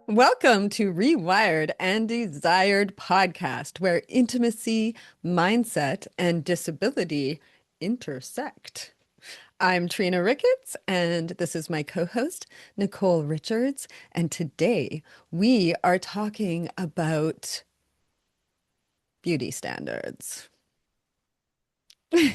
Welcome to Rewired and Desired podcast, where intimacy, mindset, and disability intersect. I'm Trina Ricketts, and this is my co-host, Nicole Richards. And today we are talking about beauty standards.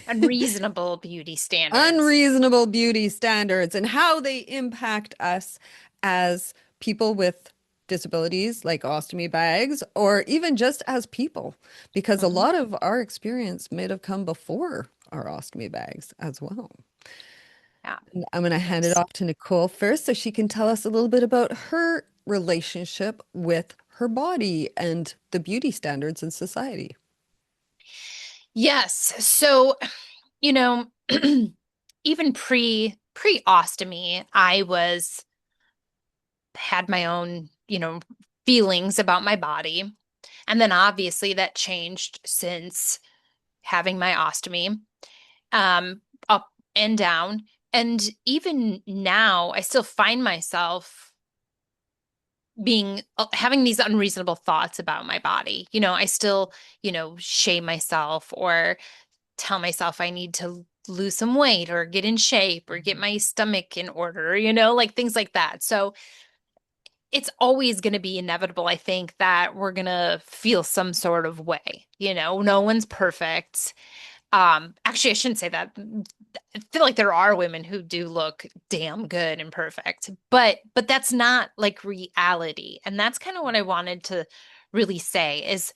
Unreasonable beauty standards. Unreasonable beauty standards and how they impact us as people with disabilities like ostomy bags, or even just as people, because a Mhm. lot of our experience may have come before our ostomy bags as well. Yeah. And I'm going to hand it Yes. off to Nicole first so she can tell us a little bit about her relationship with her body and the beauty standards in society. Yes. So, you know, even pre-ostomy, I was had my own, feelings about my body. And then obviously that changed since having my ostomy, up and down. And even now, I still find myself being having these unreasonable thoughts about my body. I still, shame myself or tell myself I need to lose some weight or get in shape or get my stomach in order, like things like that. So it's always going to be inevitable, I think, that we're going to feel some sort of way. No one's perfect. Actually, I shouldn't say that. I feel like there are women who do look damn good and perfect, but that's not like reality. And that's kind of what I wanted to really say is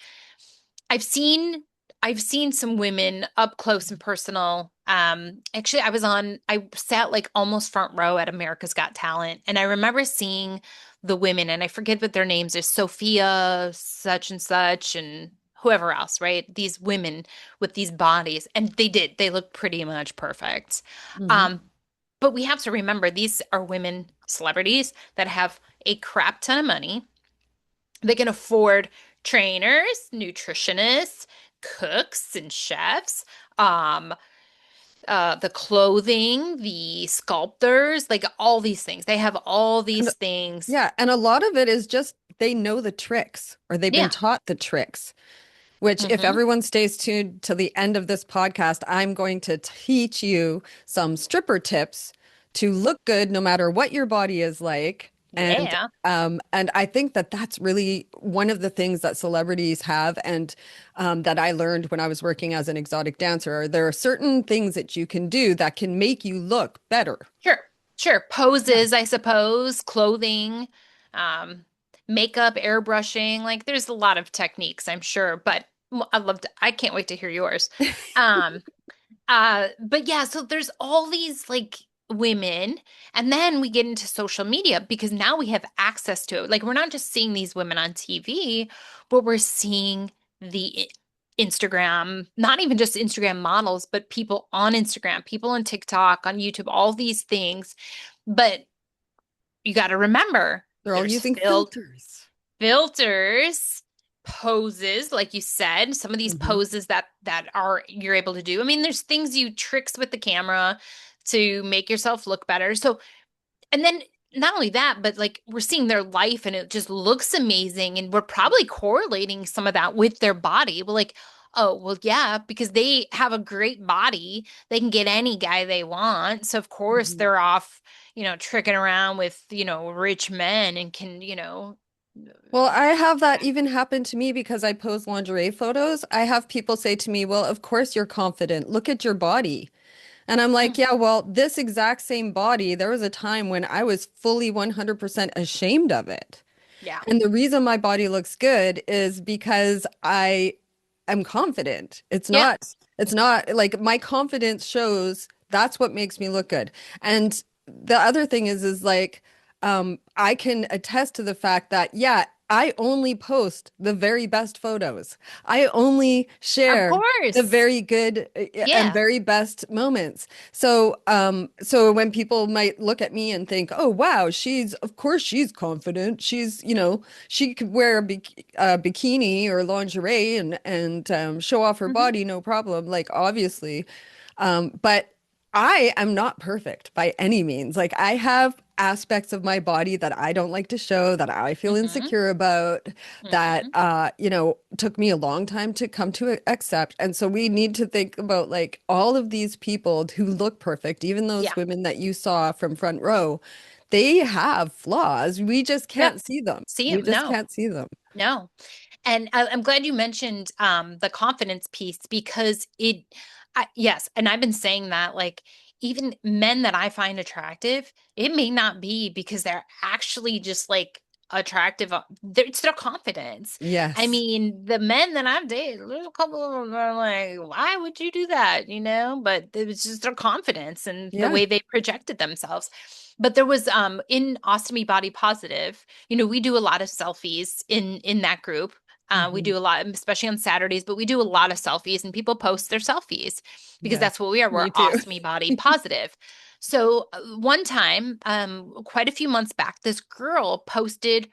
I've seen I've seen some women up close and personal. Actually, I sat like almost front row at America's Got Talent, and I remember seeing the women, and I forget what their names are, Sophia, such and such, and whoever else, right? These women with these bodies, and they look pretty much perfect. Mhm. Um, but we have to remember these are women celebrities that have a crap ton of money. They can afford trainers, nutritionists, cooks, and chefs. Um, the clothing, the sculptors, like all these things. They have all And these things. yeah, and a lot of it is just they know the tricks or they've been Yeah. taught the tricks. Which, if Hmm. everyone stays tuned to the end of this podcast, I'm going to teach you some stripper tips to look good no matter what your body is like. Yeah. And I think that that's really one of the things that celebrities have, and that I learned when I was working as an exotic dancer. There are certain things that you can do that can make you look better. Sure. Sure. Yeah. Poses, I suppose, clothing, um, makeup, airbrushing. Like there's a lot of techniques, I'm sure, but I can't wait to hear yours. Um, but yeah, so there's all these like women, and then we get into social media because now we have access to it. Like we're not just seeing these women on TV, but we're seeing the Instagram, not even just Instagram models, but people on Instagram, people on TikTok, on YouTube, all these things. But you got to remember They're all there's using filters. filters, poses, like you said, some of these Mhm. poses that are you're able to do. I mean, there's things you tricks with the camera to make yourself look better. So, and then not only that, but like we're seeing their life and it just looks amazing. And we're probably correlating some of that with their body. We're like, oh, well, yeah, because they have a great body. They can get any guy they want. So of course Mhm. they're off, tricking around with, rich men and can, Well, I have that even happen to me because I post lingerie photos. I have people say to me, well, of course you're confident. Look at your body. And I'm like, mm, yeah, well, this exact same body, there was a time when I was fully 100% ashamed of it. yeah. And the reason my body looks good is because I am confident. Yeah. It's not like my confidence shows that's what makes me look good. And the other thing is like, I can attest to the fact that, yeah, I only post the very best photos. I only Of share the course. very good and Yeah. very best moments. So when people might look at me and think, "Oh, wow, of course she's confident. She could wear a bikini or lingerie and show off her Hmm. body, no problem." Like obviously, but I am not perfect by any means. Like I have aspects of my body that I don't like to show, that I feel Hmm. insecure about, that Hmm. took me a long time to come to accept. And so we need to think about like all of these people who look perfect, even those Yeah. women that you saw from front row, they have flaws. We just Yep. can't see them. See We him? just No, can't see them. no. And I'm glad you mentioned the confidence piece because yes, and I've been saying that like even men that I find attractive, it may not be because they're actually just like attractive. It's their confidence. I Yes. mean, the men that I've dated, there's a couple of them that are like, why would you do that? You know, but it was just their confidence and the Yeah. way they projected themselves. But there was in Ostomy Body Positive, we do a lot of selfies in that group. We Hmm. do a lot, especially on Saturdays, but we do a lot of selfies and people post their selfies because Yes. that's what we are. We're Me too. ostomy body positive. So one time, quite a few months back, this girl posted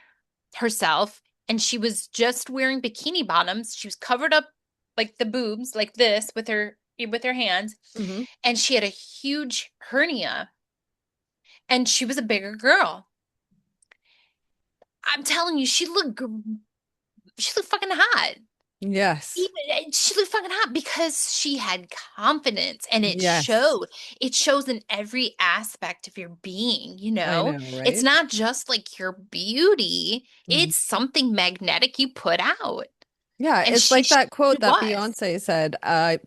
herself and she was just wearing bikini bottoms. She was covered up like the boobs, like this with her hands, Hmm. and she had a huge hernia and she was a bigger girl. I'm telling you, she looked fucking hot. Yes. Even she looked fucking hot because she had confidence and it Yes. showed. It shows in every aspect of your being, you I know? know, It's right? not just like your beauty, Mhm. it's something magnetic you put out. Yeah, And it's she like she that quote that was. Beyonce said,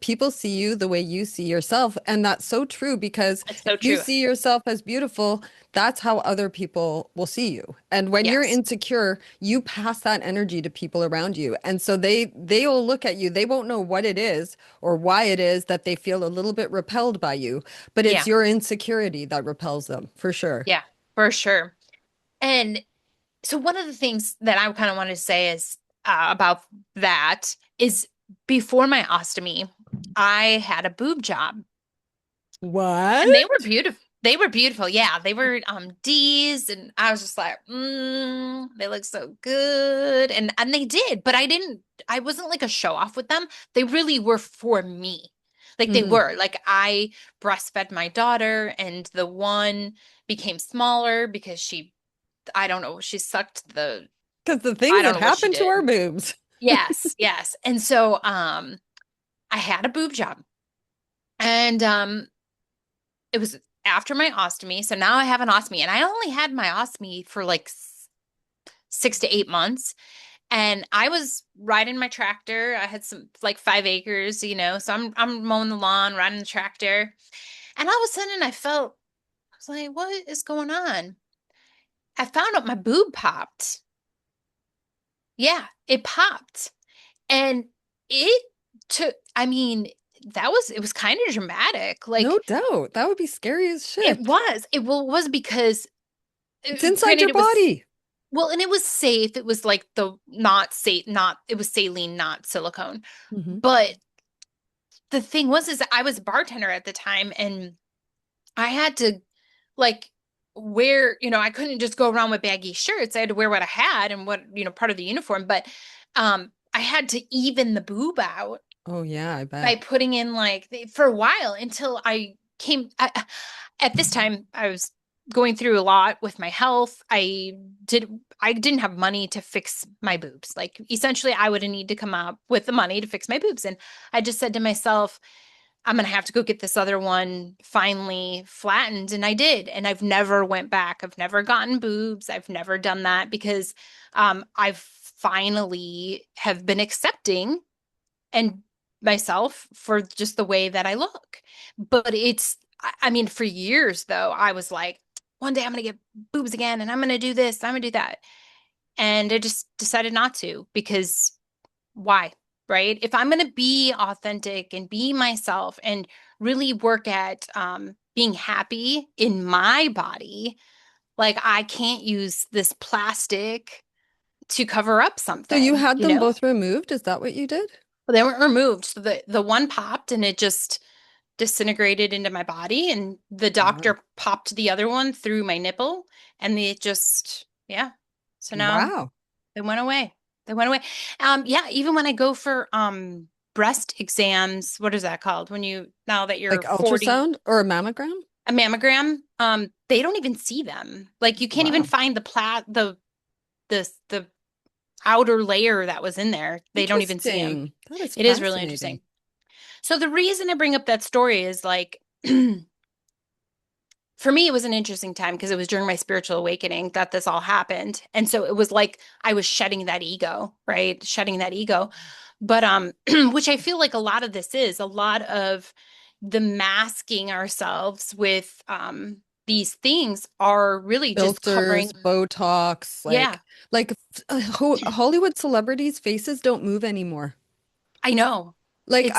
people see you the way you see yourself. And that's so true because It's if so you true. see yourself as beautiful, that's how other people will see you. And when you're Yes. insecure, you pass that energy to people around you. And so they will look at you. They won't know what it is or why it is that they feel a little bit repelled by you, but it's Yeah. your insecurity that repels them for sure. Yeah, for sure. And so one of the things that I kind of wanted to say is about that is before my ostomy, I had a boob job. And they were What? beautiful. They were beautiful. Yeah, they were D's and I was just like, they look so good. And they did, but I wasn't like a show off with them. They really were for me. Like they Hmm. were. Like I breastfed my daughter and the one became smaller because I don't know, she sucked Because the I things don't that know what she happen to our did. boobs. Yes, yes. And so I had a boob job. And it was after my ostomy. So now I have an ostomy, and I only had my ostomy for like 6 to 8 months. And I was riding my tractor. I had some like 5 acres, so I'm mowing the lawn, riding the tractor. And all of a sudden I was like, what is going on? I found out my boob popped. Yeah, it popped. And it I mean, it was kind of dramatic. No Like doubt. That would be scary as it shit. was. It was because It's inside granted your it was. body. Well, and it was safe. It was like the not safe, not it was saline, not silicone. Hmm. But the thing was, is I was a bartender at the time, and I had to like wear, I couldn't just go around with baggy shirts. I had to wear what I had and what, part of the uniform. But I had to even the boob out Oh, yeah, I by bet. putting in like for a while until at this time I was going through a lot with my health. I didn't have money to fix my boobs. Like essentially I would need to come up with the money to fix my boobs. And I just said to myself, I'm gonna have to go get this other one finally flattened. And I did. And I've never went back. I've never gotten boobs. I've never done that because I've finally have been accepting and myself for just the way that I look. But I mean, for years though, I was like, one day I'm going to get boobs again and I'm going to do this, I'm going to do that. And I just decided not to because why? Right? If I'm going to be authentic and be myself and really work at being happy in my body, like I can't use this plastic to cover up So you something, had you them know? both removed? Is that what you did? Well, they weren't removed. So the one popped and it just disintegrated into my body, and the Wow. doctor popped the other one through my nipple, and it just yeah. So now Wow. they went away. They went away. Yeah, even when I go for breast exams, what is that called? When you, now that Like you're 40, ultrasound or a mammogram? a mammogram, they don't even see them. Like you can't even Wow. find the outer layer that was in there. They don't even see them. Interesting. That is It is really interesting. fascinating. So the reason I bring up that story is like, for me, it was an interesting time because it was during my spiritual awakening that this all happened. And so it was like I was shedding that ego, right? Shedding that ego. But which I feel like a lot of this is a lot of the masking ourselves with these things are really just covering. Filters, Botox, Yeah, like Hollywood celebrities' faces don't move anymore. I know. Like It's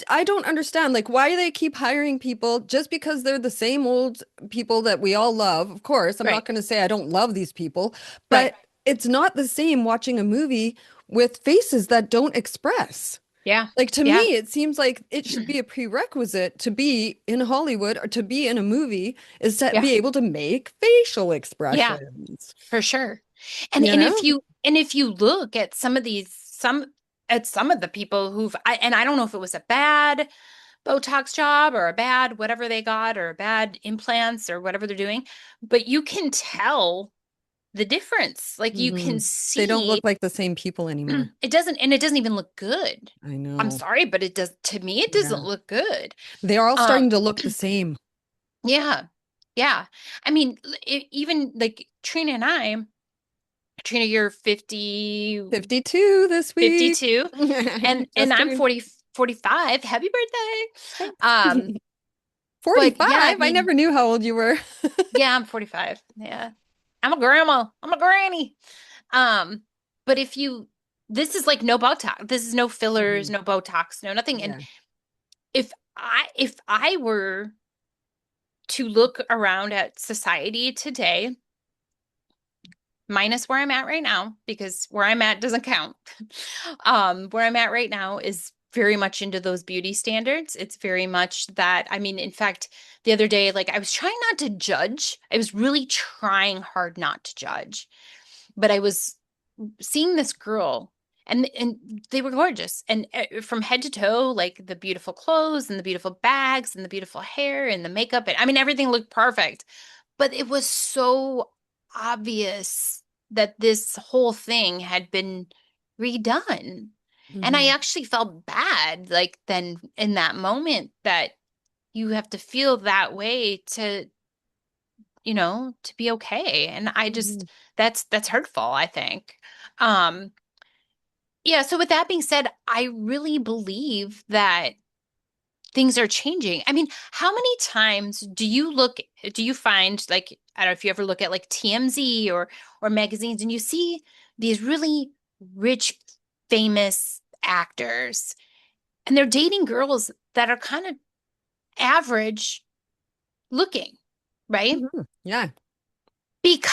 I don't understand like why they keep hiring people just because they're the same old people that we all love. Of course, I'm not right, going to say I don't love these people, right. but it's not the same watching a movie with faces that don't express. Yeah, Like to yeah, me, it seems like it should be a prerequisite to be in Hollywood or to be in a movie is to yeah, be able to make facial yeah, expressions. for sure. And You and know? if you look at some of these some of the people and I don't know if it was a bad Botox job or a bad whatever they got or bad implants or whatever they're doing, but you can tell the difference. Like you Hmm. can They don't see look like the same people anymore. it doesn't even look good. I I'm know. sorry, but it does to me it doesn't Yeah. look good. They're all Um, starting to look the same. yeah. Yeah. I mean, even like Trina, you're 52 this week. 52 and Just I'm turned 45. Happy birthday. thanks. Um, but yeah, I 45? I mean, never knew how old you were. yeah, I'm 45. Yeah. I'm a grandma. I'm a granny. Um, but if you this is like no Botox. This is no fillers, Mhm. no Botox, no nothing. And Yeah. if I were to look around at society today, minus where I'm at right now, because where I'm at doesn't count. Where I'm at right now is very much into those beauty standards. It's very much that, I mean, in fact, the other day, like I was trying not to judge. I was really trying hard not to judge, but I was seeing this girl and they were gorgeous and from head to toe, like the beautiful clothes and the beautiful bags and the beautiful hair and the makeup. And I mean, everything looked perfect, but it was so obvious that this whole thing had been redone. And I Hmm. actually felt bad, like then in that moment that you have to feel that way to be okay. And I Hmm. just that's hurtful, I think. Um, yeah, so with that being said, I really believe that things are changing. I mean, how many times do you find like I don't know if you ever look at like TMZ or magazines and you see these really rich, famous actors and they're dating girls that are kind of average looking, right? Hmm. Yeah.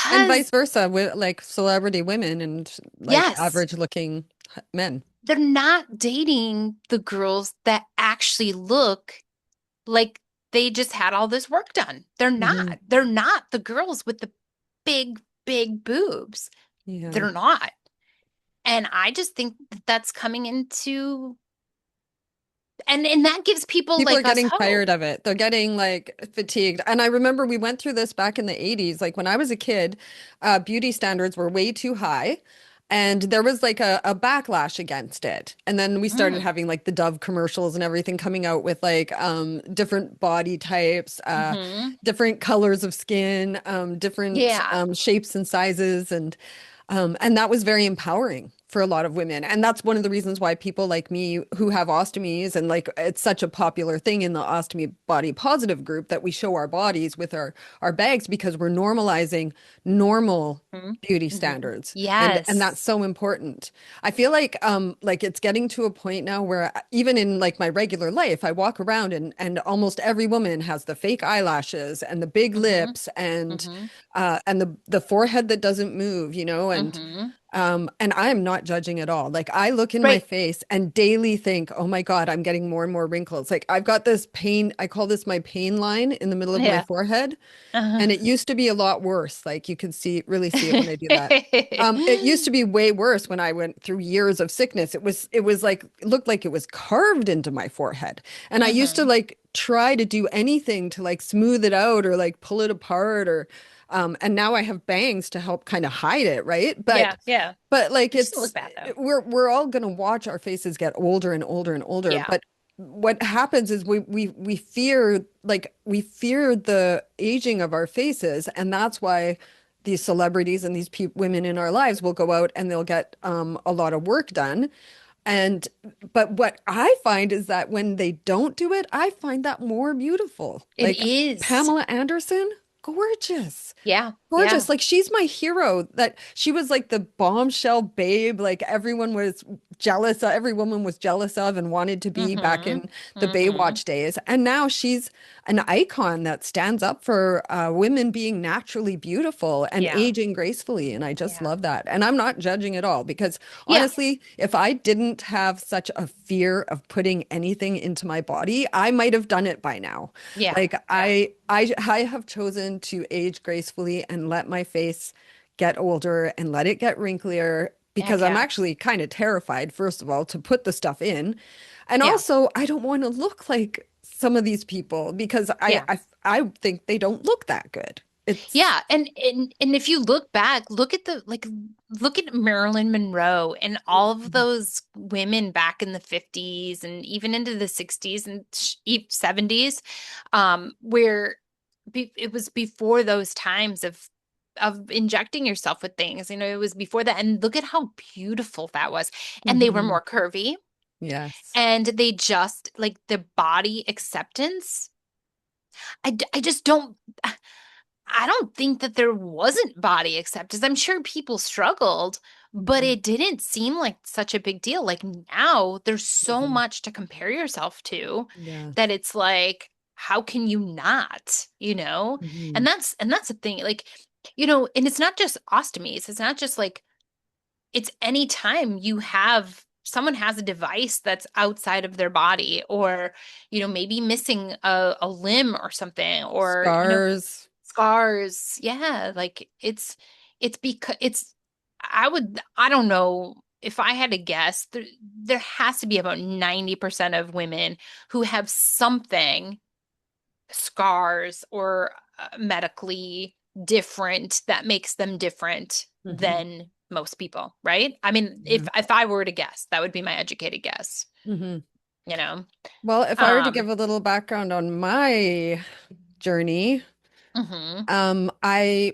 And Because vice versa with like celebrity women and like yes, average looking men. they're not dating the girls that actually look like they just had all this work done. They're Hmm. not. They're not the girls with the big, big boobs. Yeah. They're not. And I just think that that's coming into and that gives people People are like us getting tired hope. of it. They're getting like fatigued. And I remember we went through this back in the 80s. Like when I was a kid, beauty standards were way too high. And there was like a backlash against it. And then we started Mm. having like the Dove commercials and everything coming out with like different body types, Hmm. different colors of skin, different Yeah. shapes and sizes. And that was very empowering for a lot of women. And that's one of the reasons why people like me who have ostomies and like it's such a popular thing in the ostomy body positive group that we show our bodies with our bags because we're normalizing normal Hmm. beauty Hmm. standards. And that's Yes. so important. I feel like it's getting to a point now where even in like my regular life, I walk around and almost every woman has the fake eyelashes and the big Hmm. lips and Hmm. and the forehead that doesn't move, you know, and Hmm. And I'm not judging at all. Like I look in my Right. face and daily think, oh my God, I'm getting more and more wrinkles. Like I've got this pain, I call this my pain line in the middle of my Yeah. forehead. Uh-huh. And it used to be a lot worse. Like you can really see it when I do that. It used to be way worse when I went through years of sickness. It was like, it looked like it was carved into my forehead. And I used to Hmm. like try to do anything to like smooth it out or like pull it apart and now I have bangs to help kind of hide it, right? Yeah, yeah. But like It doesn't look bad though. we're all gonna watch our faces get older and older and older. Yeah. But what happens is we fear we fear the aging of our faces, and that's why these celebrities and these pe women in our lives will go out and they'll get a lot of work done. And but what I find is that when they don't do it, I find that more beautiful. It Like is. Pamela Anderson, gorgeous. Yeah, yeah. Gorgeous. Like she's my hero. That she was like the bombshell babe, like everyone was jealous of, every woman was jealous of and wanted to be back Mm-hmm. in the Mm-hmm. Baywatch days. And now she's an icon that stands up for women being naturally beautiful and Yeah. aging gracefully. And I just Yeah. love that. And I'm not judging at all because Yeah. honestly, if I didn't have such a fear of putting anything into my body, I might have done it by now. Yeah. Like Yeah. I have chosen to age gracefully and let my face get older and let it get wrinklier because Heck I'm yeah. actually kind of terrified, first of all, to put the stuff in. And Yeah. also, I don't want to look like some of these people because Yeah. I think they don't look that good. It's Yeah, and if you look back, look at the like look at Marilyn Monroe and all of those women back in the 50s and even into the 60s and 70s, where it was before those times of injecting yourself with things. You know, it was before that, and look at how beautiful that was. And they were Mhm. more curvy, Yes. and they just like the body acceptance. I just don't. I don't think that there wasn't body acceptance. I'm sure people struggled, but Mhm. it didn't seem like such a big deal. Like now, there's so Mhm. much to compare yourself to that Yes. it's like, how can you not, you know? Mhm. And that's the thing. Like, and it's not just ostomies. It's not just like it's any time you have someone has a device that's outside of their body or, maybe missing a limb or something or, Scars. scars. Yeah, like it's because I don't know if I had to guess, there has to be about 90% of women who have something, scars or medically different that makes them different Mhm. than most people, right? I mean, Yeah. if I were to guess, that would be my educated guess, Mhm. you know. Well, if I were to give Um, a little background on my journey, mhm. um, I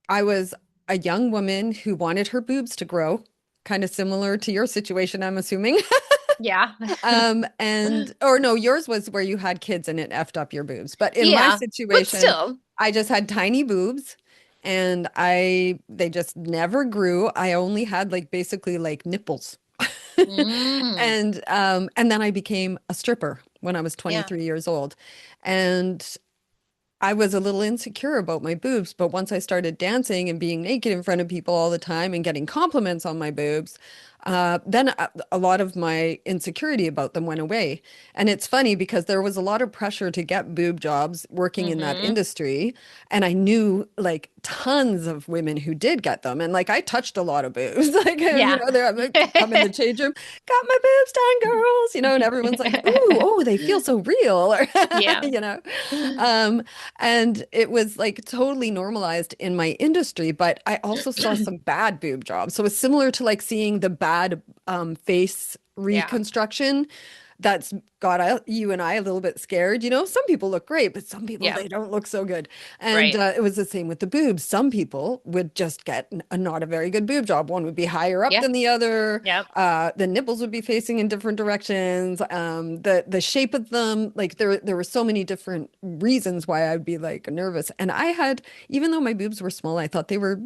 I was a young woman who wanted her boobs to grow, kind of similar to your situation, I'm assuming. Yeah. And or no, yours was where you had kids and it effed up your boobs. But in my Yeah, but situation, still. I just had tiny boobs and they just never grew. I only had like basically like nipples. Mm, And then I became a stripper when I was yeah. 23 years old. And I was a little insecure about my boobs, but once I started dancing and being naked in front of people all the time and getting compliments on my boobs, then a lot of my insecurity about them went away. And it's funny because there was a lot of pressure to get boob jobs working in that Hmm. industry. And I knew like tons of women who did get them. And like I touched a lot of boobs. Like, Yeah. they're like, come in the change room, got my boobs done, girls, and everyone's like, ooh, oh, they feel so real, or, Yeah. you know. Um, and it was like totally normalized in my industry, but I also saw some bad boob jobs. So it's similar to like seeing the bad face Yeah. reconstruction that's got you and I a little bit scared. Some people look great, but some people Yeah. they don't look so good. And Right. it was the same with the boobs. Some people would just get not a very good boob job. One would be higher up Yeah. than the other. Yep. The nipples would be facing in different directions. The shape of them, like there were so many different reasons why I'd be like nervous. And I had, even though my boobs were small, I thought they were,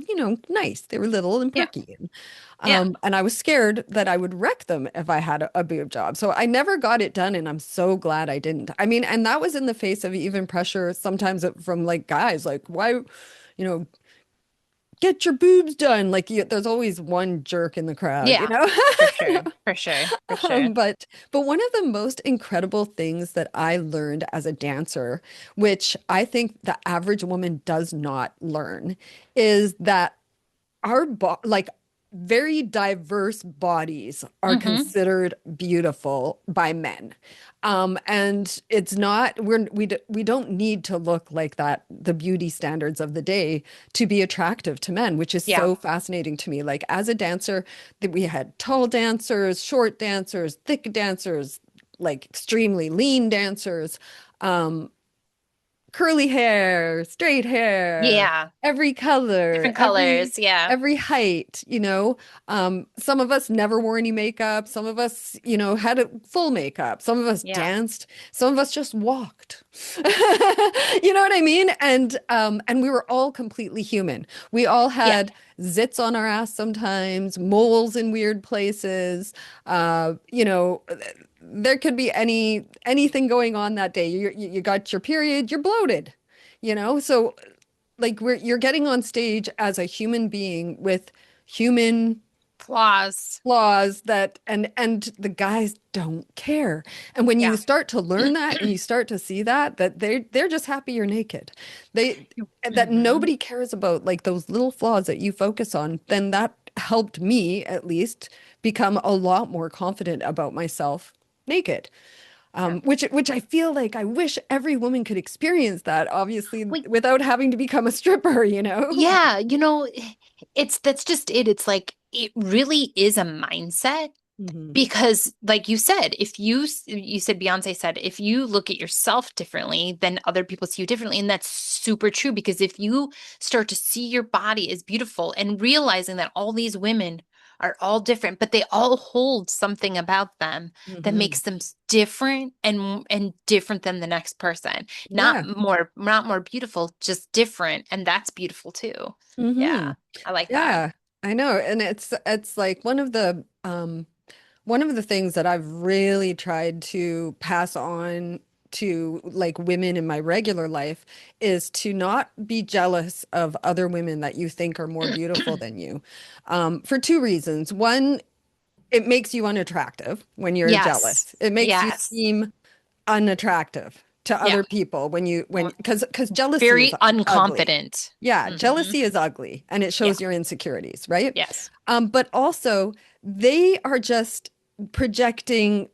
nice. They were little and Yeah. perky. Yeah. And I was scared that I would wreck them if I had a boob job. So I never got it done, and I'm so glad I didn't. I mean, and that was in the face of even pressure sometimes from like guys, like, why, you know, get your boobs done. Like there's always one jerk in the crowd, you Yeah, know? for sure. For sure. For sure. But one of the most incredible things that I learned as a dancer, which I think the average woman does not learn, is that our like very diverse bodies are Hmm. considered beautiful by men. And it's not we don't need to look like that the beauty standards of the day to be attractive to men, which is Yeah. so fascinating to me. Like as a dancer, that we had tall dancers, short dancers, thick dancers, like extremely lean dancers. Um, Curly hair, straight hair, Yeah. every color, Different colors. Yeah. every height, you know. Some of us never wore any makeup, some of us, you know, had a full makeup, some of us Yeah. danced, some of us just walked. You know what I mean? And we were all completely human. We all Yeah. had zits on our ass sometimes, moles in weird places, you know, there could be anything going on that day. You got your period, you're bloated, you know? So like you're getting on stage as a human being with human Flaws. flaws that and the guys don't care. And when you Yeah. start to learn that and you start to see that they're just happy you're naked. They that Hmm. nobody cares about like those little flaws that you focus on, then that helped me at least become a lot more confident about myself naked. Yeah. Which I feel like I wish every woman could experience that, obviously, Wait, without having to become a stripper, you know? yeah, that's just it. It's like it really is a mindset Hmm. because like you said, if you said Beyonce said if you look at yourself differently, then other people see you differently. And that's super true because if you start to see your body as beautiful and realizing that all these women are all different, but they all hold something about them that Hmm. makes them different and different than the next person. Yeah. Not more beautiful, just different, and that's beautiful too. Hmm. Yeah, I like that. Yeah, I know. And it's like one of the things that I've really tried to pass on to like women in my regular life is to not be jealous of other women that you think are more beautiful than you. For two reasons. One, it makes you unattractive when you're Yes. jealous. It makes you Yes. seem unattractive to Yeah. other people when you when Well, because jealousy is very ugly. unconfident. Yeah, Hmm. jealousy is ugly and it Yeah. shows your insecurities, right? Yes. But also they are just projecting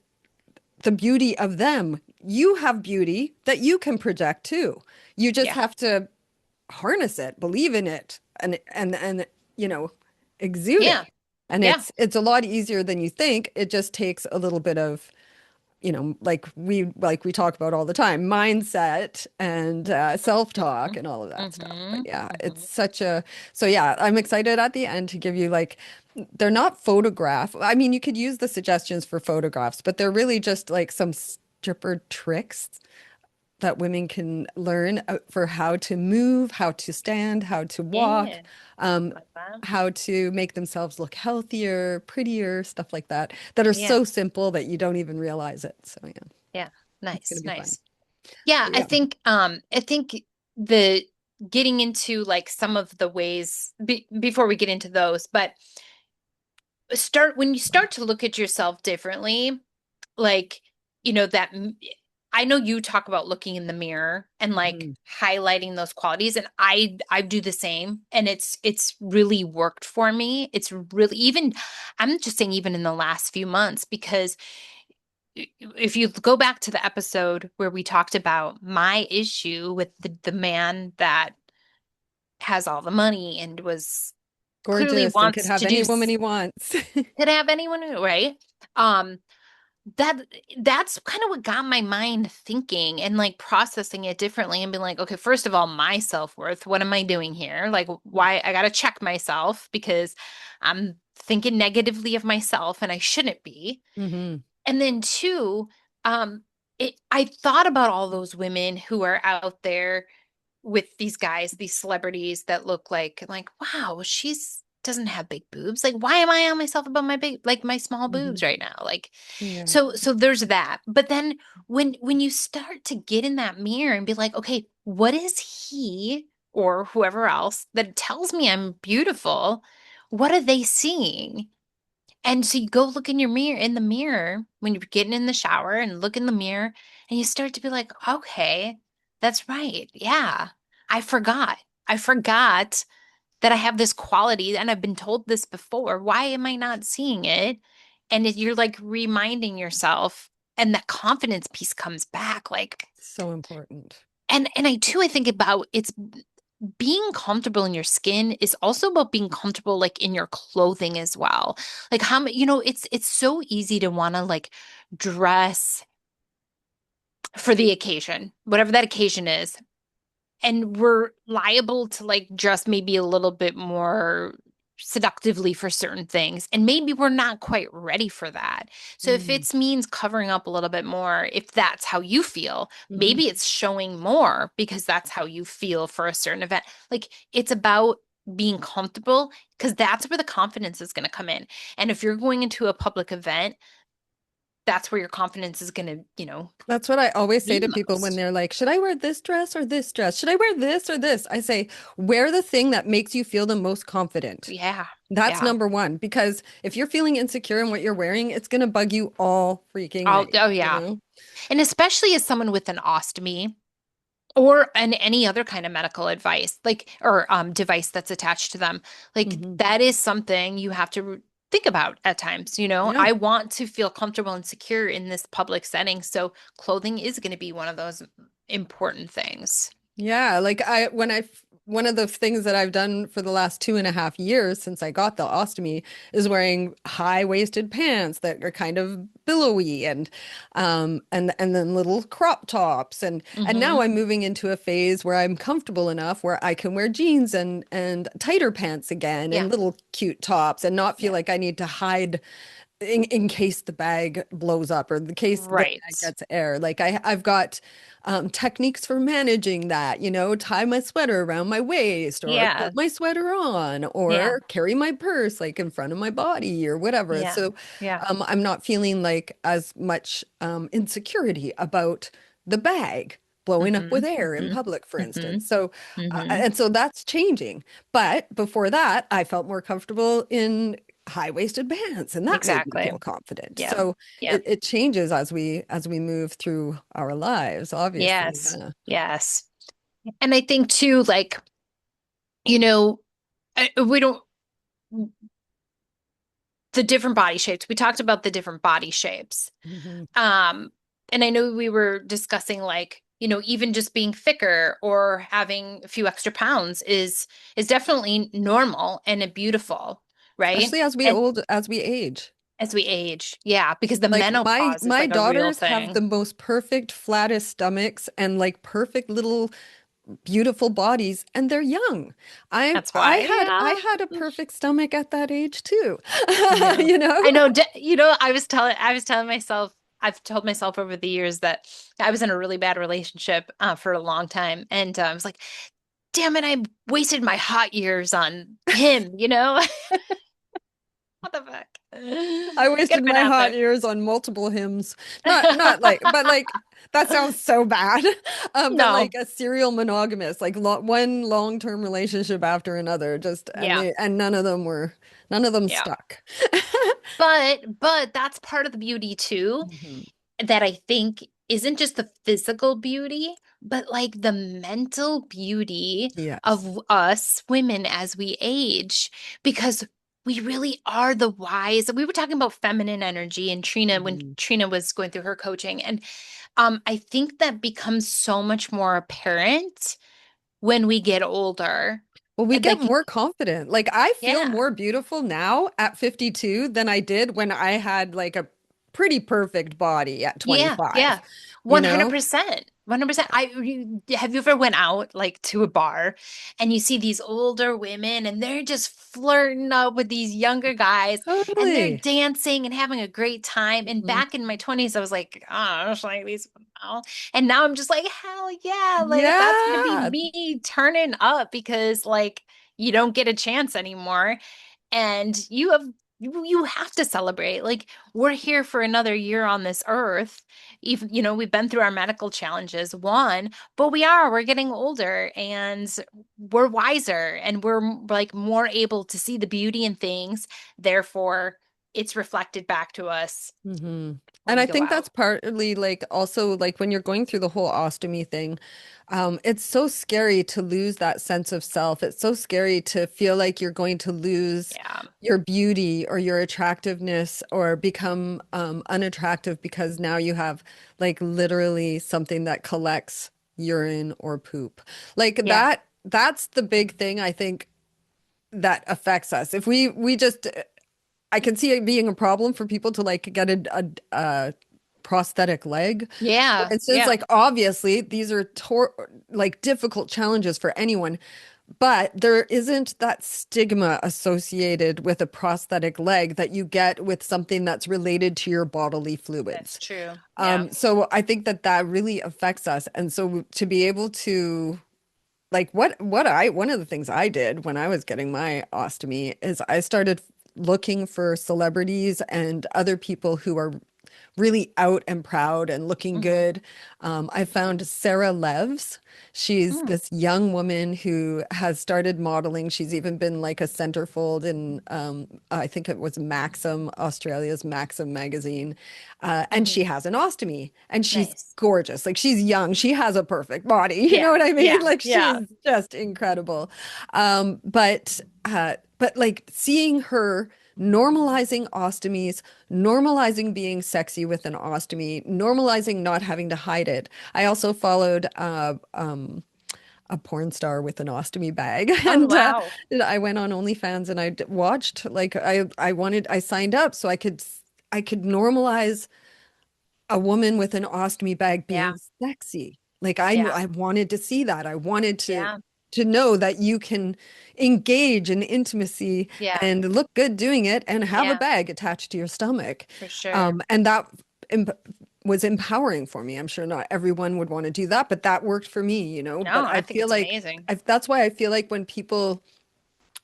the beauty of them. You have beauty that you can project too. You just Yeah. have to harness it, believe in it, and you know, exude Yeah. it. And Yeah. it's a lot easier than you think. It just takes a little bit of, you know, like we talk about all the time, mindset and self-talk and all of that stuff. But Hmm. yeah, it's Hmm. such a so yeah, I'm excited at the end to give you like they're not photograph. I mean, you could use the suggestions for photographs, but they're really just like some stripper tricks that women can learn for how to move, how to stand, how to walk, Yeah. um, Like that. how to make themselves look healthier, prettier, stuff like that, that are Yeah. so simple that you don't even realize it. So yeah, Yeah. it's going Nice. to be fun. Nice. Yeah, But yeah. I think the getting into like some of the ways before we get into those, but start when you start to look at yourself differently, like, that I know you talk about looking in the mirror and like Mhm. highlighting those qualities and I do the same and it's really worked for me. It's really even I'm just saying even in the last few months because if you go back to the episode where we talked about my issue with the man that has all the money and was clearly Gorgeous and could wants have to do any woman he wants. could have anyone right um that that's kind of what got my mind thinking and like processing it differently and being like, okay, first of all, my self-worth, what am I doing here? Like why I gotta check myself because I'm thinking negatively of myself and I shouldn't be. Hmm. And then two, um, I thought about all those women who are out there with these guys, these celebrities that look like, wow, she's doesn't have big boobs. Like, why am I on myself about my big, like my small boobs Hmm. right now? Like, Yeah. so there's that. But then when you start to get in that mirror and be like, okay, what is he? or whoever else that tells me I'm beautiful, what are they seeing? And so you go look in the mirror when you're getting in the shower and look in the mirror and you start to be like, okay, that's right. Yeah. I forgot. I forgot that I have this quality and I've been told this before. Why am I not seeing it? And you're like reminding yourself and that confidence piece comes back like So important. and I think about it's being comfortable in your skin is also about being comfortable like in your clothing as well. Like it's so easy to want to like dress for the occasion, whatever that occasion is. And we're liable to like dress maybe a little bit more seductively for certain things. And maybe we're not quite ready for that. So if Mm-hmm. it means covering up a little bit more, if that's how you feel, Mm-hmm. maybe it's showing more because that's how you feel for a certain event. Like it's about being comfortable because that's where the confidence is going to come in. And if you're going into a public event, that's where your confidence is going to, That's what I always say be to the people when most. they're like, should I wear this dress or this dress? Should I wear this or this? I say, wear the thing that makes you feel the most confident. Yeah. That's Yeah. number one, because if you're feeling insecure in what you're wearing, it's going to bug you all freaking night, Oh you yeah. know? And especially as someone with an ostomy or any other kind of medical advice, like or device that's attached to them, like Hmm. that is something you have to think about at times. Yeah. I want to feel comfortable and secure in this public setting, so clothing is going to be one of those important things. Yeah, like one of the things that I've done for the last 2.5 years since I got the ostomy is wearing high-waisted pants that are kind of billowy and then little crop tops and now Hmm. I'm moving into a phase where I'm comfortable enough where I can wear jeans and tighter pants again Yeah. and little cute tops and not feel Yeah. like I need to hide in case the bag blows up or the case the bag Right. gets air. Like I've got techniques for managing that, tie my sweater around my waist or Yeah. put my sweater on Yeah. or carry my purse like in front of my body or whatever. Yeah. So Yeah. I'm not feeling like as much insecurity about the bag blowing up Hmm. with air in Hmm. public, for Hmm. instance. So, Hmm. and so that's changing. But before that, I felt more comfortable in high-waisted pants, and that made me Exactly. feel confident. Yeah. So Yeah. it changes as we move through our lives, obviously. Yes. Yeah. Yes. And I think too, like, you know, we don't, the different body shapes. We talked about the different body shapes. Mhm. Um, and I know we were discussing like, even just being thicker or having a few extra pounds is definitely normal and beautiful, right? Especially And as we age. as we age, yeah, because the Like menopause is my like a real daughters have the thing. most perfect, flattest stomachs and like perfect little beautiful bodies, and they're young. That's why, yeah. I had a perfect stomach at that age too. I know. You know? I know. I was telling myself, I've told myself over the years that I was in a really bad relationship for a long time. And I was like, damn it, I wasted my hot years on him. What the fuck? I Could wasted have been my out hot there. years on multiple hymns. Not like, but like that sounds so bad. But like No. a serial monogamous, like lo one long-term relationship after another, just Yeah. and none of them Yeah. stuck. But that's part of the beauty too, Mhm. that I think isn't just the physical beauty, but like the mental beauty Yes. of us women as we age, because we really are the wise. We were talking about feminine energy and Trina when Mhm. Trina was going through her coaching. And I think that becomes so much more apparent when we get older. Well, we get Like, more confident. Like I feel yeah. more beautiful now at 52 than I did when I had like a pretty perfect body at Yeah, 25, yeah. you know? 100%. 100%. Have you ever went out like to a bar and you see these older women and they're just flirting up with these younger guys and they're Totally. dancing and having a great time. And Mhm. back in my 20s, I was like, oh, I was like these now. And now I'm just like, hell yeah. Like that's gonna be Yeah. me turning up because like you don't get a chance anymore. And you have to celebrate. Like, we're here for another year on this earth. Even, we've been through our medical challenges, one, but we're getting older and we're wiser and we're like more able to see the beauty in things. Therefore, it's reflected back to us hmm when And we I go think that's out. partly like also like when you're going through the whole ostomy thing, it's so scary to lose that sense of self. It's so scary to feel like you're going to lose Yeah. your beauty or your attractiveness or become unattractive because now you have like literally something that collects urine or poop. Like Yeah. that's the big thing I think that affects us. If we just I can see it being a problem for people to like get a prosthetic leg. For Yeah. instance, Yeah. like obviously these are like difficult challenges for anyone, but there isn't that stigma associated with a prosthetic leg that you get with something that's related to your bodily That's fluids. true. Yeah. So I think that that really affects us. And so to be able to like one of the things I did when I was getting my ostomy is I started looking for celebrities and other people who are really out and proud and looking Hmm. good. I found Sarah Levs. She's Mm. this young woman who has started modeling. She's even been like a centerfold in, I think it was Maxim, Australia's Maxim magazine. And Hmm. she has an ostomy and she's Nice. gorgeous. Like she's young. She has a perfect body. You know Yeah. what I mean? Yeah. Like Yeah. she's just incredible. But like seeing her normalizing ostomies, normalizing being sexy with an ostomy, normalizing not having to hide it. I also followed a porn star with an ostomy bag, Oh, and wow. I went on OnlyFans and watched like I signed up so I could normalize a woman with an ostomy bag Yeah. being sexy. Like Yeah. I wanted to see that. I wanted Yeah. to know that you can engage in intimacy Yeah. and look good doing it and have a Yeah. bag attached to your stomach. For sure. And that em was empowering for me. I'm sure not everyone would want to do that, but that worked for me, you know. No, But I I think feel it's like amazing. that's why I feel like when people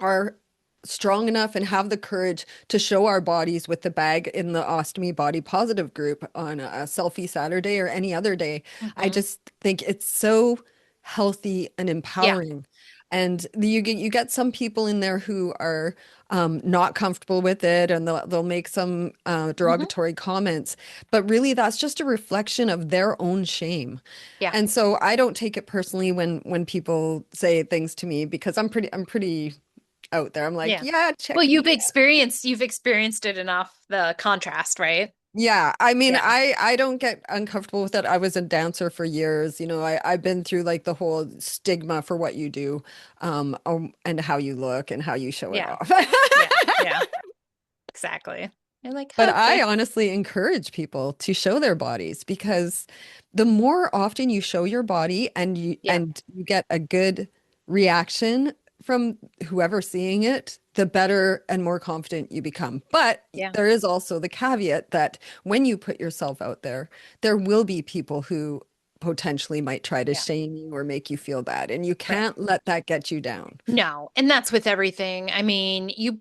are strong enough and have the courage to show our bodies with the bag in the Ostomy Body Positive group on a selfie Saturday or any other day. I Hmm. just think it's so healthy and Yeah. empowering. And you get some people in there who are not comfortable with it, and they'll make some Hmm. derogatory comments. But really, that's just a reflection of their own shame. Yeah. And so I don't take it personally when people say things to me because I'm pretty out there. I'm like, Yeah. yeah, Well, check me. you've experienced it enough, the contrast, right? Yeah, I mean, Yeah. I don't get uncomfortable with it. I was a dancer for years. You know, I've been through like the whole stigma for what you do, and how you look and how you show it Yeah. off. Yeah. Yeah. Exactly. You're like, But I okay. honestly encourage people to show their bodies because the more often you show your body Yeah. and you get a good reaction from whoever's seeing it, the better and more confident you become. But Yeah. there is also the caveat that when you put yourself out there, there will be people who potentially might try to Yeah. shame you or make you feel bad, and you Right. can't let that get you down. No, and that's with everything. I mean, you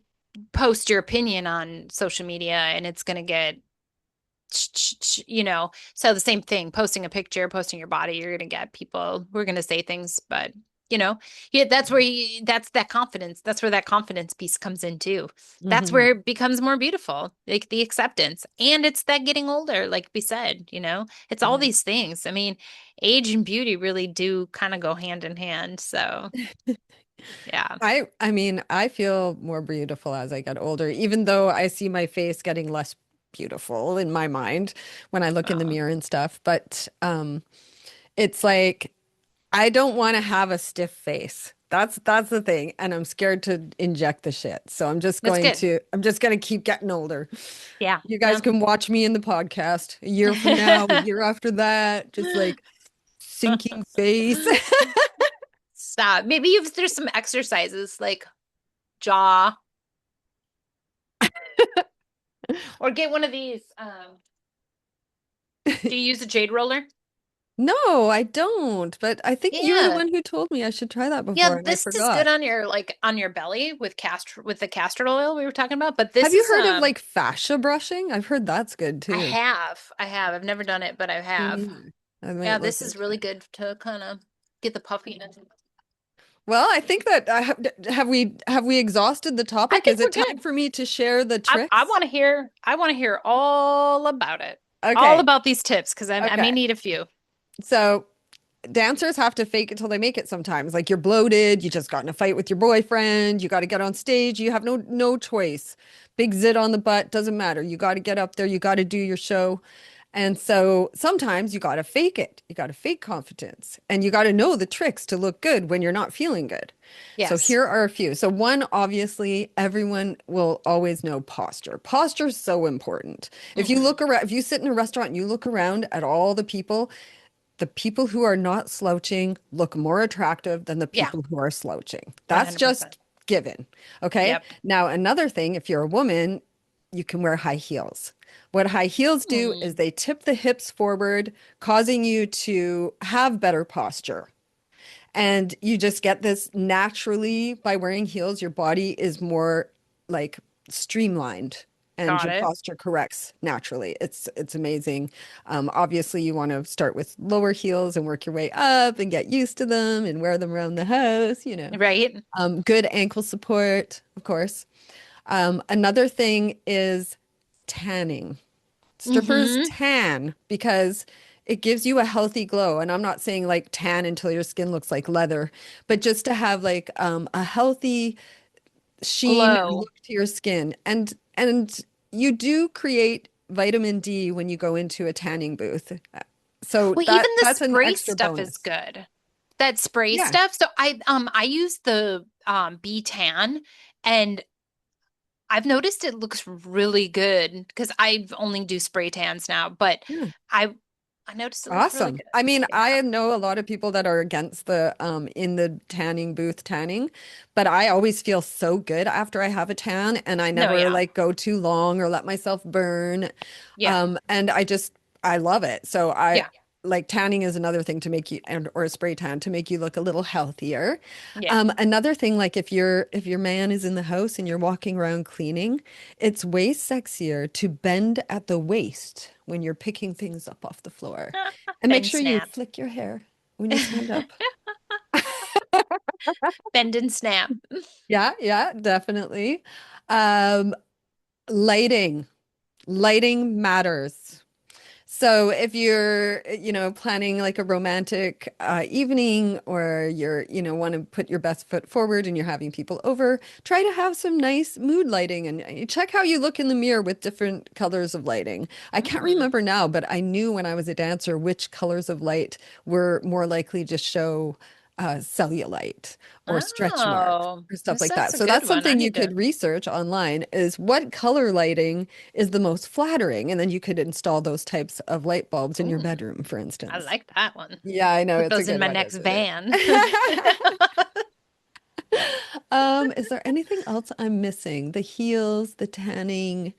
post your opinion on social media and it's going to get, so the same thing, posting a picture, posting your body, you're going to get people who are going to say things, but you know, yeah, that's that confidence. That's where that confidence piece comes in too. That's Mhm. where it becomes more beautiful, like the acceptance. And it's that getting older, like we said, it's all Yeah. these things. I mean, age and beauty really do kind of go hand in hand. So, yeah. I mean, I feel more beautiful as I get older, even though I see my face getting less beautiful in my mind when I look in the Oh, mirror and stuff. But it's like I don't want to have a stiff face. That's the thing, and I'm scared to inject the shit. So that's good. I'm just gonna keep getting older. Yeah. You guys No. can watch me in the podcast a year from now, a year after that, just like sinking face. Stop. Maybe if there's some exercises like jaw or get one of these. Do you use a jade roller? No, I don't. But I think you were the Yeah. one who told me I should try that Yeah, before, and I this is good forgot. on your like on your belly with the castor oil we were talking about, but Have this you is heard of like fascia brushing? I've heard that's good I too. have. I have. I've never done it, but I Me have. neither. I might Yeah, look this is into really it. good to kind of get the puffiness. Well, I think that have we exhausted the I topic? think Is it we're time good. for me to share the I tricks? want to hear all about it. All Okay. about these tips because I may Okay. need a few. So dancers have to fake it till they make it sometimes. Like you're bloated, you just got in a fight with your boyfriend, you got to get on stage, you have no choice. Big zit on the butt, doesn't matter. You got to get up there, you got to do your show. And so sometimes you got to fake it. You got to fake confidence and you got to know the tricks to look good when you're not feeling good. So Yes. here are a few. So one, obviously, everyone will always know posture. Posture is so important. If you Hmm. look around, if you sit in a restaurant and you look around at all the people who are not slouching look more attractive than the Yeah, people who are slouching. That's 100%. just given. Okay. Yep. Now, another thing, if you're a woman, you can wear high heels. What high heels do is Mm. they tip the hips forward, causing you to have better posture. And you just get this naturally by wearing heels, your body is more like streamlined and Got your it. posture corrects naturally. It's amazing. Obviously, you want to start with lower heels and work your way up and get used to them and wear them around the house. Right? Good ankle support, of course. Another thing is tanning. Strippers Hmm. tan because it gives you a healthy glow. And I'm not saying like tan until your skin looks like leather, but just to have like a healthy sheen and Glow. look to your skin. And you do create vitamin D when you go into a tanning booth. So Well, even the that's an spray extra stuff is bonus. good. That spray Yeah. stuff. So I use the B tan and I've noticed it looks really good because I only do spray tans now, but Yeah. I I noticed it looks really Awesome. good. I mean, Yeah. I know a lot of people that are against the in the tanning booth tanning, but I always feel so good after I have a tan and I No, never yeah. like go too long or let myself burn. Yeah. And I love it. So I Yeah. like tanning is another thing to make you and or a spray tan to make you look a little healthier. Yeah. Another thing, like if your man is in the house and you're walking around cleaning, it's way sexier to bend at the waist when you're picking things up off the floor. And make Bend sure you snap. flick your hair when you stand up. Bend and snap. Yeah, yeah, definitely. Um, lighting. Lighting matters. So if you're planning like a romantic evening or want to put your best foot forward and you're having people over, try to have some nice mood lighting and check how you look in the mirror with different colors of lighting. I can't Mm. remember now, but I knew when I was a dancer which colors of light were more likely to show cellulite or stretch marks Oh, or stuff like that's that. a So good that's one. I something you need to. could research online is what color lighting is the most flattering. And then you could install those types of light bulbs in your Ooh, bedroom, for I instance. like that one. Yeah, I know Put it's a those in good my one, next isn't it? van. Is there anything else I'm missing? The heels, the tanning,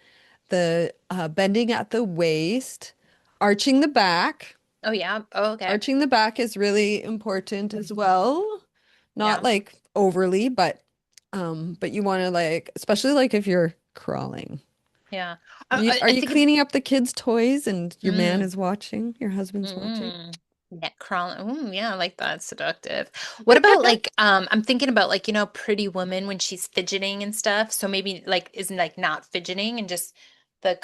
the bending at the waist, arching the back. Oh yeah. Oh, okay. Arching the back is really important as well. Not Yeah. like overly, but you want to like, especially like if you're crawling. Yeah. Are you I think cleaning up the kids' toys and your man mm, is watching, your husband's watching? neck crawling. Yeah, I like that. Seductive. What about like I'm thinking about like, Pretty Woman when she's fidgeting and stuff. So maybe like isn't like not fidgeting and just like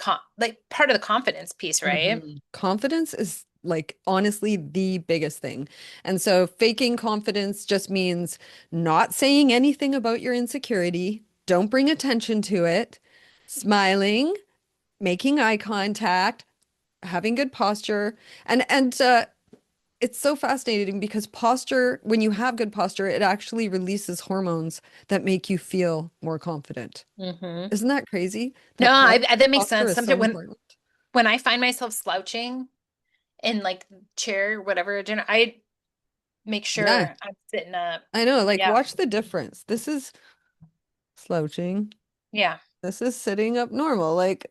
part of the confidence piece, right? Confidence is like honestly the biggest thing. And so faking confidence just means not saying anything about your insecurity. Don't bring attention to it. Smiling, making eye contact, having good posture. And it's so fascinating because posture, when you have good posture, it actually releases hormones that make you feel more confident. Hmm. Isn't that crazy? No, That that makes posture sense. is so Sometimes important. when I find myself slouching in like chair, whatever, I make Yeah, sure I'm sitting up. I know. Like, Yeah. watch the difference. This is slouching. Yeah. This is sitting up normal. Like,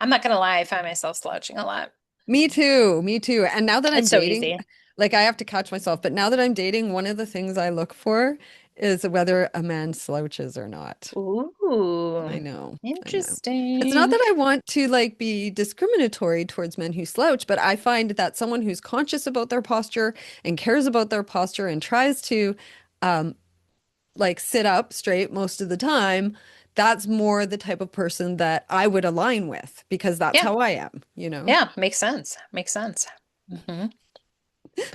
I'm not gonna lie, I find myself slouching a lot. Me too. Me too. And now that I'm It's so dating, easy. like I have to catch myself, but now that I'm dating, one of the things I look for is whether a man slouches or not. I Ooh, know. I know. It's not interesting. that I want to like be discriminatory towards men who slouch, but I find that someone who's conscious about their posture and cares about their posture and tries to um like sit up straight most of the time, that's more the type of person that I would align with because that's Yeah, how I am, you know? yeah, makes sense. Makes sense. Hmm.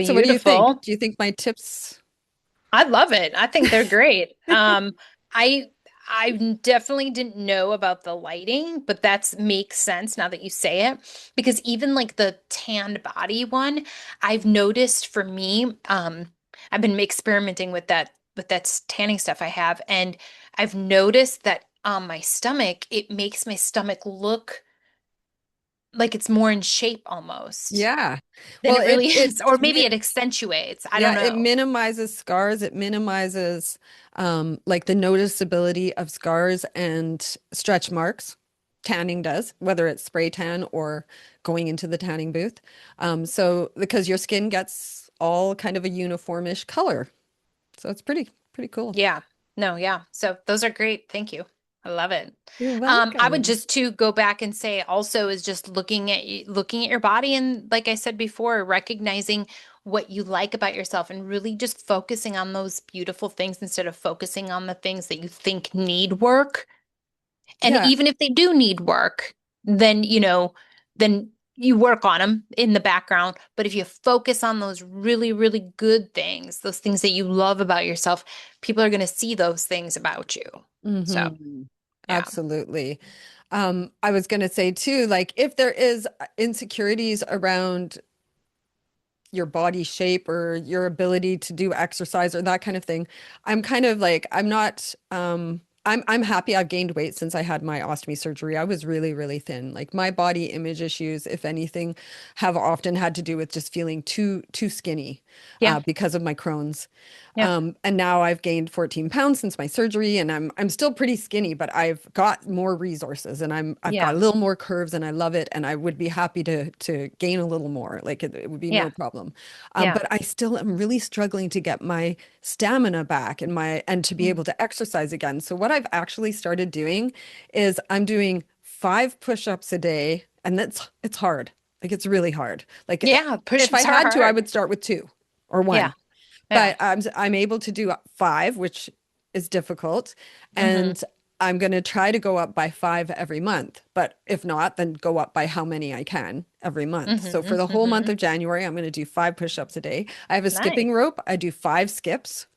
So what do you think? Beautiful. Do you think my tips? I love it. I think they're great. I I definitely didn't know about the lighting, but that's makes sense now that you say it. Because even like the tanned body one, I've noticed for me, I've been experimenting with that tanning stuff I have, and I've noticed that on my stomach, it makes my stomach look like it's more in shape almost Yeah. than Well, it really is. Or maybe it accentuates. I don't yeah, it know. minimizes scars. It minimizes like the noticeability of scars and stretch marks. Tanning does, whether it's spray tan or going into the tanning booth. So because your skin gets all kind of a uniformish color. So it's pretty cool. Yeah. No, yeah. So those are great. Thank you. I love it. You're I would welcome. just to go back and say also is just looking at your body and like I said before, recognizing what you like about yourself and really just focusing on those beautiful things instead of focusing on the things that you think need work. And Yeah. even if they do need work, then then you work on them in the background. But if you focus on those really, really good things, those things that you love about yourself, people are going to see those things about you. So, Hmm. yeah. Absolutely. I was going to say too, like if there is insecurities around your body shape or your ability to do exercise or that kind of thing, I'm kind of like I'm not I'm happy I've gained weight since I had my ostomy surgery. I was really thin. Like my body image issues, if anything, have often had to do with just feeling too skinny Yeah. because of my Crohn's. Yeah. And now I've gained 14 pounds since my surgery, and I'm still pretty skinny, but I've got more resources, and I've got Yeah. a little more curves, and I love it, and I would be happy to gain a little more. Like it would be no Yeah. problem. Yeah. But I still am really struggling to get my stamina back and to be Mm. able to exercise again. So what I've actually started doing is I'm doing 5 push-ups a day, and it's hard. Like it's really hard. Like Yeah. if I Push-ups are had to, I hard. would start with 2 or 1. Yeah. Yeah. But I'm able to do 5, which is difficult, Hmm. and I'm going to try to go up by 5 every month. But if not, then go up by how many I can every month. So for Hmm. the whole month Hmm. of January, I'm going to do 5 push-ups a day. I have a Nice. skipping rope. I do 5 skips.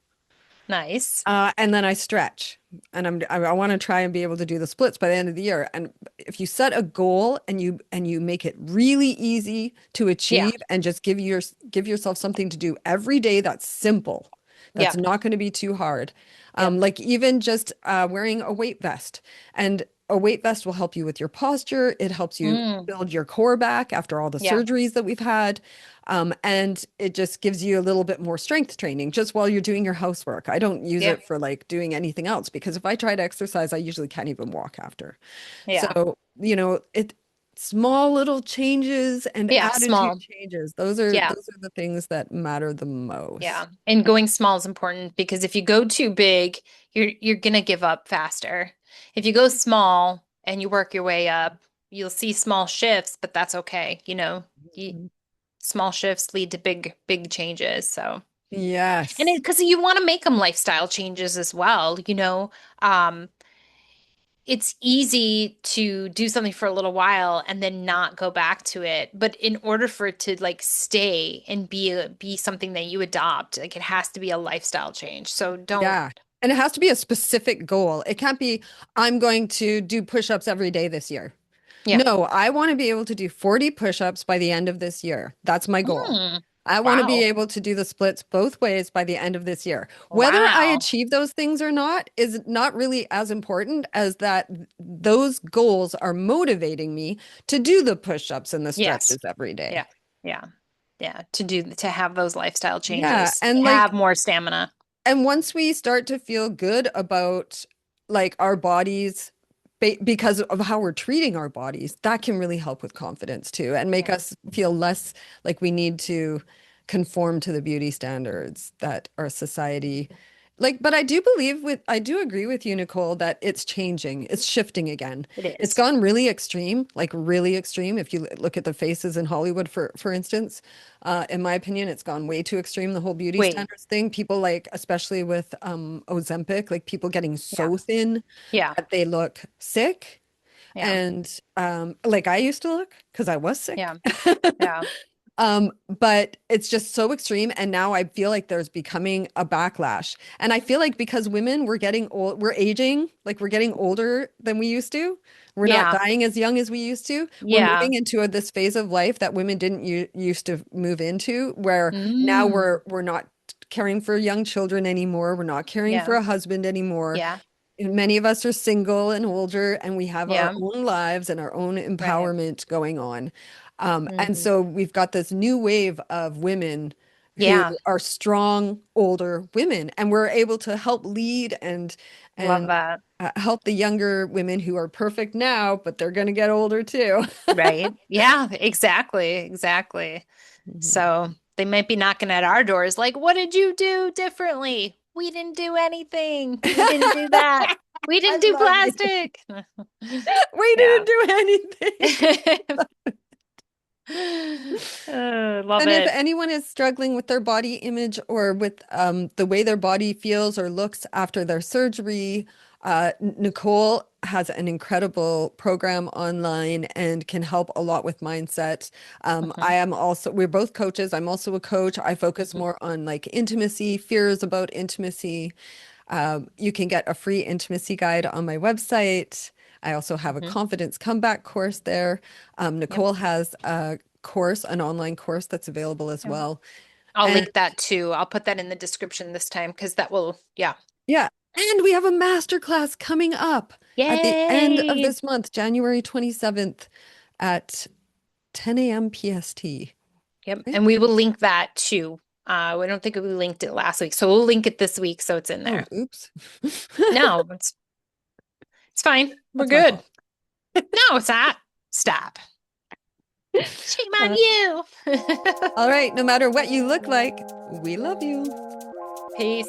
Nice. And then I stretch, and I want to try and be able to do the splits by the end of the year. And if you set a goal and you make it really easy to Yeah. achieve, and just give yourself something to do every day that's simple, that's Yep. not going to be too hard. Yep. Like even just wearing a weight vest, and a weight vest will help you with your posture. It helps you Mm. build your core back after all the Yeah. surgeries that we've had. And it just gives you a little bit more strength training just while you're doing your housework. I don't use Yeah. it for like doing anything else because if I try to exercise, I usually can't even walk after. Yeah. So, small little changes and Yeah. attitude Small. changes. Yeah. Those are the things that matter the Yeah. most. And going small is important because if you go too big, you're gonna give up faster. If you go small and you work your way up, you'll see small shifts, but that's okay. You, small shifts lead to big changes. So, and Yes. because you want to make them lifestyle changes as well, um, it's easy to do something for a little while and then not go back to it. But in order for it to like stay and be something that you adopt, like it has to be a lifestyle change. So don't, Yeah. And it has to be a specific goal. It can't be, I'm going to do push-ups every day this year. yeah. No, I want to be able to do 40 push-ups by the end of this year. That's my goal. Mm, I want to be wow. able to do the splits both ways by the end of this year. Whether I Wow. achieve those things or not is not really as important as that those goals are motivating me to do the push-ups and the Yes. stretches every day. Yeah. Yeah. Yeah. To have those lifestyle Yeah, changes, and have more stamina. once we start to feel good about like our bodies because of how we're treating our bodies, that can really help with confidence too and make Yeah. us feel less like we need to conform to the beauty standards that our society like, but I do agree with you, Nicole, that it's changing. It's shifting again. It It's is. gone really extreme, like really extreme. If you look at the faces in Hollywood, for instance, in my opinion, it's gone way too extreme, the whole beauty Wait. standards thing. People like, especially with Ozempic, like people getting Yeah. so thin Yeah. that they look sick. Yeah. And like I used to look because I was sick. Yeah. Yeah. But it's just so extreme. And now I feel like there's becoming a backlash. And I feel like because women, we're getting old, we're aging, like we're getting older than we used to. We're not Yeah. dying as young as we used to. We're Yeah. moving into this phase of life that women didn't used to move into, where now Mm. we're not caring for young children anymore. We're not caring for Yeah. a husband anymore. Yeah. Many of us are single and older, and we have our Yeah. own lives and our own Right. empowerment going on. And Hmm. so we've got this new wave of women who Yeah. are strong, older women, and we're able to help lead Love and that. help the younger women who are perfect now, but they're going to get older too. Right. Yeah, exactly. Exactly. Mhm. So they might be knocking at our doors like, what did you do differently? We didn't do anything. We didn't do that. We I didn't do love you. plastic. We Yeah. didn't do anything. Love And if it. anyone is struggling with their body image or with the way their body feels or looks after their surgery, Nicole has an incredible program online and can help a lot with mindset. Mhm, We're both coaches. I'm also a coach. I focus mhm, more on like intimacy, fears about intimacy. You can get a free intimacy guide on my website. I also have a mhm. confidence comeback course there. Yep. Nicole has a course, an online course that's available as Yep. well. I'll And link that too. I'll put that in the description this time because that will, yeah. yeah, and we have a masterclass coming up at the end of Yay. this month, January 27th at 10 a.m. PST. Yep. Okay. And we will link that too. I don't think we linked it last week, so we'll link it this week so it's in Oh, there. oops. No, it's fine. We're That's my good. fault. No, it's not. Stop. Shame on Uh, you. all right, no matter what you look like, we love you. Peace.